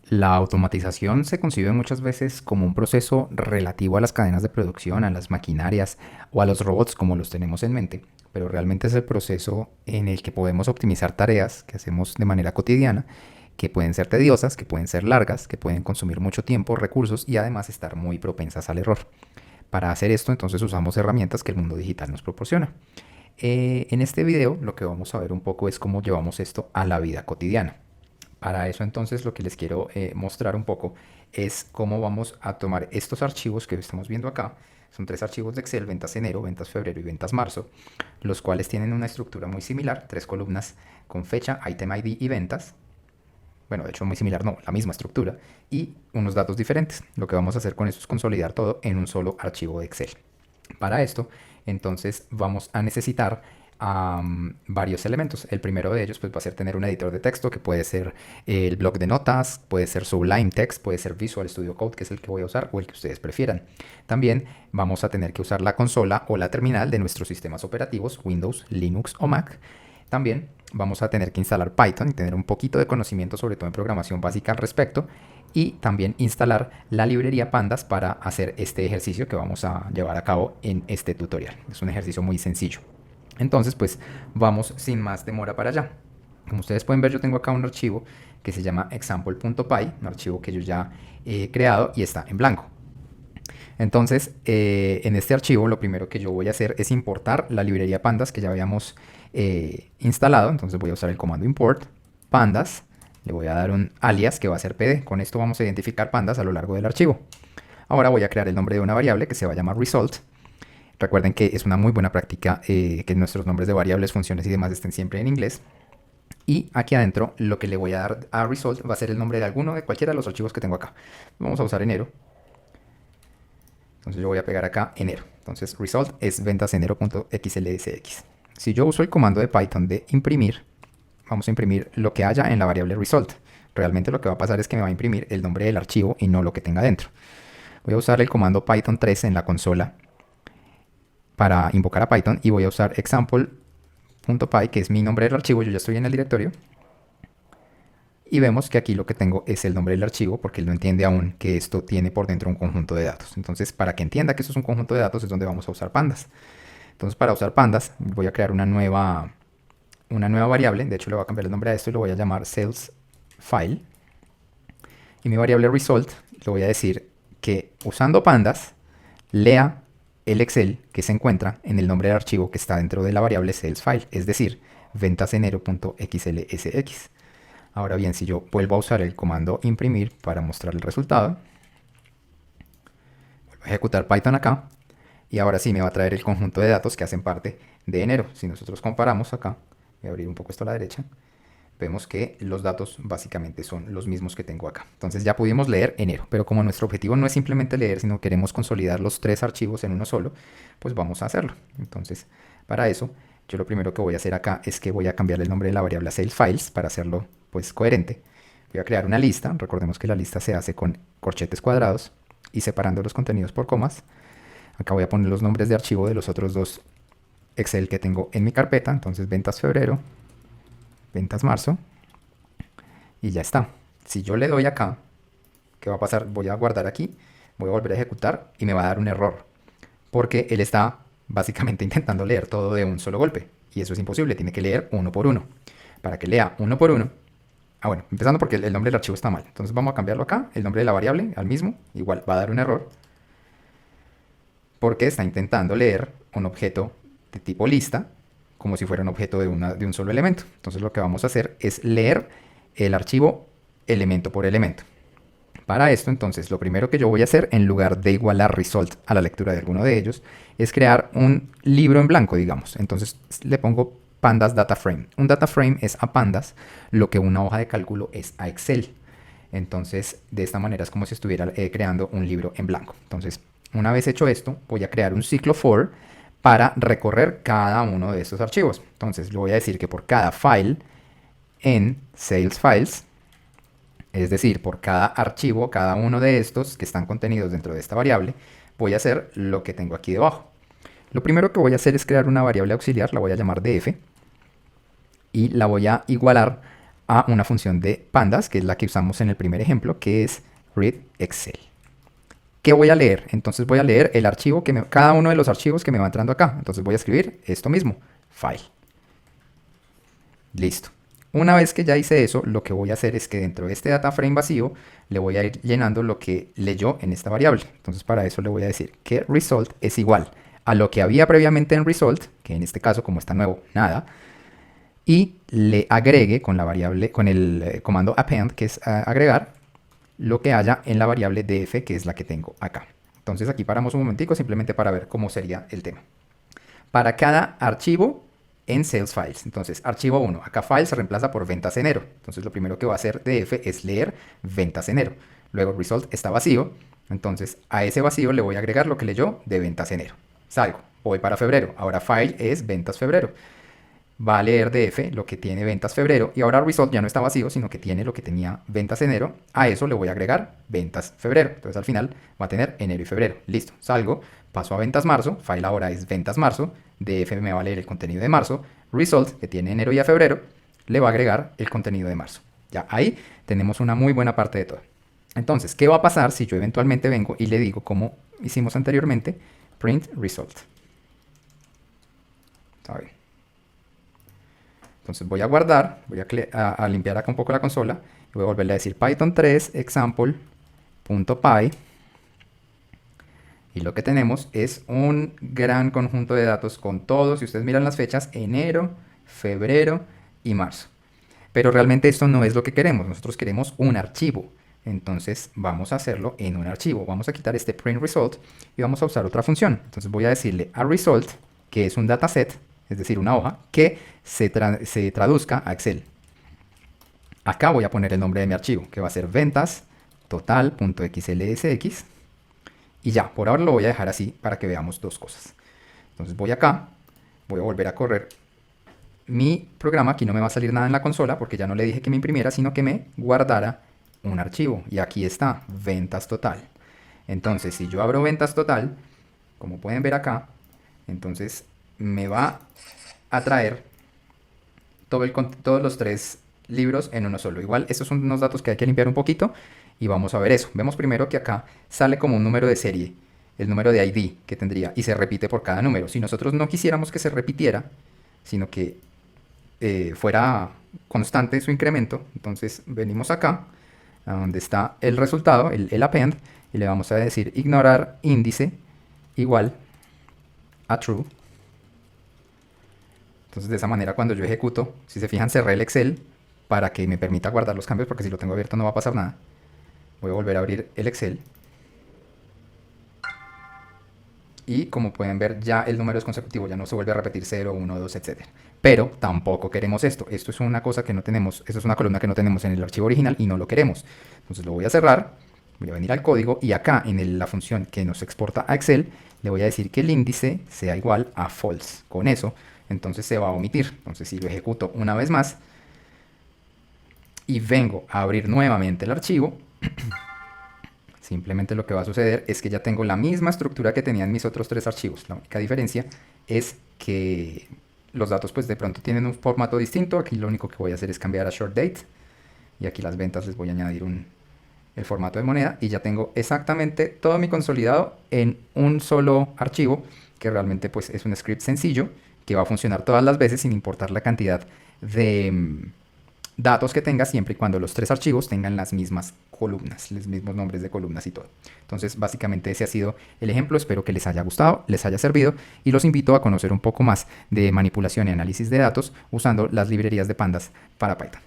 La automatización se concibe muchas veces como un proceso relativo a las cadenas de producción, a las maquinarias o a los robots como los tenemos en mente, pero realmente es el proceso en el que podemos optimizar tareas que hacemos de manera cotidiana, que pueden ser tediosas, que pueden ser largas, que pueden consumir mucho tiempo, recursos y además estar muy propensas al error. Para hacer esto entonces usamos herramientas que el mundo digital nos proporciona. En este video lo que vamos a ver un poco es cómo llevamos esto a la vida cotidiana. Para eso entonces lo que les quiero mostrar un poco es cómo vamos a tomar estos archivos que estamos viendo acá. Son tres archivos de Excel: ventas enero, ventas febrero y ventas marzo, los cuales tienen una estructura muy similar, tres columnas con fecha, item ID y ventas. Bueno, de hecho muy similar, no, la misma estructura, y unos datos diferentes. Lo que vamos a hacer con esto es consolidar todo en un solo archivo de Excel. Para esto, entonces vamos a necesitar varios elementos. El primero de ellos pues, va a ser tener un editor de texto, que puede ser el blog de notas, puede ser Sublime Text, puede ser Visual Studio Code, que es el que voy a usar, o el que ustedes prefieran. También vamos a tener que usar la consola o la terminal de nuestros sistemas operativos, Windows, Linux o Mac. También vamos a tener que instalar Python y tener un poquito de conocimiento, sobre todo en programación básica al respecto. Y también instalar la librería Pandas para hacer este ejercicio que vamos a llevar a cabo en este tutorial. Es un ejercicio muy sencillo. Entonces, pues vamos sin más demora para allá. Como ustedes pueden ver, yo tengo acá un archivo que se llama example.py, un archivo que yo ya he creado y está en blanco. Entonces, en este archivo lo primero que yo voy a hacer es importar la librería pandas que ya habíamos instalado. Entonces voy a usar el comando import pandas, le voy a dar un alias que va a ser pd. Con esto vamos a identificar pandas a lo largo del archivo. Ahora voy a crear el nombre de una variable que se va a llamar result. Recuerden que es una muy buena práctica que nuestros nombres de variables, funciones y demás estén siempre en inglés. Y aquí adentro lo que le voy a dar a result va a ser el nombre de alguno de cualquiera de los archivos que tengo acá. Vamos a usar enero. Entonces yo voy a pegar acá enero. Entonces result es ventasenero.xlsx. Si yo uso el comando de Python de imprimir, vamos a imprimir lo que haya en la variable result. Realmente lo que va a pasar es que me va a imprimir el nombre del archivo y no lo que tenga dentro. Voy a usar el comando Python 3 en la consola para invocar a Python y voy a usar example.py, que es mi nombre del archivo. Yo ya estoy en el directorio. Y vemos que aquí lo que tengo es el nombre del archivo, porque él no entiende aún que esto tiene por dentro un conjunto de datos. Entonces, para que entienda que esto es un conjunto de datos es donde vamos a usar pandas. Entonces, para usar pandas voy a crear una nueva variable. De hecho, le voy a cambiar el nombre a esto y lo voy a llamar sales file. Y mi variable result le voy a decir que usando pandas lea el Excel que se encuentra en el nombre del archivo que está dentro de la variable sales file, es decir, ventasenero.xlsx. Ahora bien, si yo vuelvo a usar el comando imprimir para mostrar el resultado, vuelvo a ejecutar Python acá, y ahora sí me va a traer el conjunto de datos que hacen parte de enero. Si nosotros comparamos acá, voy a abrir un poco esto a la derecha, vemos que los datos básicamente son los mismos que tengo acá. Entonces ya pudimos leer enero, pero como nuestro objetivo no es simplemente leer, sino queremos consolidar los tres archivos en uno solo, pues vamos a hacerlo. Entonces, para eso, yo lo primero que voy a hacer acá es que voy a cambiar el nombre de la variable a salesfiles para hacerlo pues coherente. Voy a crear una lista. Recordemos que la lista se hace con corchetes cuadrados y separando los contenidos por comas. Acá voy a poner los nombres de archivo de los otros dos Excel que tengo en mi carpeta. Entonces, ventas febrero, ventas marzo, y ya está. Si yo le doy acá, ¿qué va a pasar? Voy a guardar aquí, voy a volver a ejecutar y me va a dar un error, porque él está básicamente intentando leer todo de un solo golpe, y eso es imposible. Tiene que leer uno por uno. Para que lea uno por uno, bueno, empezando porque el nombre del archivo está mal, entonces vamos a cambiarlo acá, el nombre de la variable al mismo, igual va a dar un error, porque está intentando leer un objeto de tipo lista como si fuera un objeto de un solo elemento. Entonces lo que vamos a hacer es leer el archivo elemento por elemento. Para esto, entonces, lo primero que yo voy a hacer, en lugar de igualar result a la lectura de alguno de ellos, es crear un libro en blanco, digamos. Entonces le pongo pandas data frame. Un data frame es a pandas lo que una hoja de cálculo es a Excel. Entonces, de esta manera es como si estuviera creando un libro en blanco. Entonces, una vez hecho esto, voy a crear un ciclo for para recorrer cada uno de estos archivos. Entonces, le voy a decir que por cada file en sales files, es decir, por cada archivo, cada uno de estos que están contenidos dentro de esta variable, voy a hacer lo que tengo aquí debajo. Lo primero que voy a hacer es crear una variable auxiliar, la voy a llamar df, y la voy a igualar a una función de pandas, que es la que usamos en el primer ejemplo, que es read Excel. ¿Qué voy a leer? Entonces voy a leer el archivo cada uno de los archivos que me va entrando acá. Entonces voy a escribir esto mismo, file. Listo. Una vez que ya hice eso, lo que voy a hacer es que dentro de este data frame vacío le voy a ir llenando lo que leyó en esta variable. Entonces para eso le voy a decir que result es igual a lo que había previamente en result, que en este caso como está nuevo, nada, y le agregue con la variable, con el comando append, que es agregar, lo que haya en la variable df, que es la que tengo acá. Entonces aquí paramos un momentico simplemente para ver cómo sería el tema. Para cada archivo en sales files, entonces archivo 1, acá file se reemplaza por ventas enero. Entonces lo primero que va a hacer df es leer ventas enero. Luego result está vacío, entonces a ese vacío le voy a agregar lo que leyó de ventas enero. Salgo, voy para febrero, ahora file es ventas febrero. Va a leer df lo que tiene ventas febrero y ahora result ya no está vacío, sino que tiene lo que tenía ventas enero. A eso le voy a agregar ventas febrero. Entonces al final va a tener enero y febrero. Listo, salgo, paso a ventas marzo. File ahora es ventas marzo. df me va a leer el contenido de marzo. Result, que tiene enero y a febrero, le va a agregar el contenido de marzo. Ya ahí tenemos una muy buena parte de todo. Entonces, ¿qué va a pasar si yo eventualmente vengo y le digo, como hicimos anteriormente, print result? Está bien. Entonces voy a guardar, voy a limpiar acá un poco la consola y voy a volverle a decir python 3 example.py y lo que tenemos es un gran conjunto de datos con todos, si ustedes miran las fechas, enero, febrero y marzo. Pero realmente esto no es lo que queremos, nosotros queremos un archivo. Entonces vamos a hacerlo en un archivo. Vamos a quitar este print result y vamos a usar otra función. Entonces voy a decirle a result, que es un dataset, es decir, una hoja, que se traduzca a Excel. Acá voy a poner el nombre de mi archivo, que va a ser ventas total.xlsx. Y ya, por ahora lo voy a dejar así para que veamos dos cosas. Entonces voy acá, voy a volver a correr mi programa. Aquí no me va a salir nada en la consola porque ya no le dije que me imprimiera, sino que me guardara un archivo. Y aquí está, ventas total. Entonces, si yo abro ventas total, como pueden ver acá, entonces me va a traer todos los tres libros en uno solo. Igual, estos son unos datos que hay que limpiar un poquito y vamos a ver eso. Vemos primero que acá sale como un número de serie, el número de ID que tendría, y se repite por cada número. Si nosotros no quisiéramos que se repitiera, sino que fuera constante su incremento, entonces venimos acá, a donde está el resultado, el append, y le vamos a decir ignorar índice igual a true. Entonces de esa manera cuando yo ejecuto, si se fijan cerré el Excel para que me permita guardar los cambios, porque si lo tengo abierto no va a pasar nada. Voy a volver a abrir el Excel. Y como pueden ver ya el número es consecutivo, ya no se vuelve a repetir 0, 1, 2, etc. Pero tampoco queremos esto. Esto es una cosa que no tenemos, esto es una columna que no tenemos en el archivo original y no lo queremos. Entonces lo voy a cerrar, voy a venir al código y acá en la función que nos exporta a Excel, le voy a decir que el índice sea igual a false. Con eso entonces se va a omitir. Entonces si lo ejecuto una vez más y vengo a abrir nuevamente el archivo, simplemente lo que va a suceder es que ya tengo la misma estructura que tenían mis otros tres archivos. La única diferencia es que los datos pues de pronto tienen un formato distinto. Aquí lo único que voy a hacer es cambiar a short date y aquí las ventas les voy a añadir el formato de moneda y ya tengo exactamente todo mi consolidado en un solo archivo, que realmente pues es un script sencillo que va a funcionar todas las veces sin importar la cantidad de datos que tenga, siempre y cuando los tres archivos tengan las mismas columnas, los mismos nombres de columnas y todo. Entonces básicamente ese ha sido el ejemplo. Espero que les haya gustado, les haya servido y los invito a conocer un poco más de manipulación y análisis de datos usando las librerías de pandas para Python.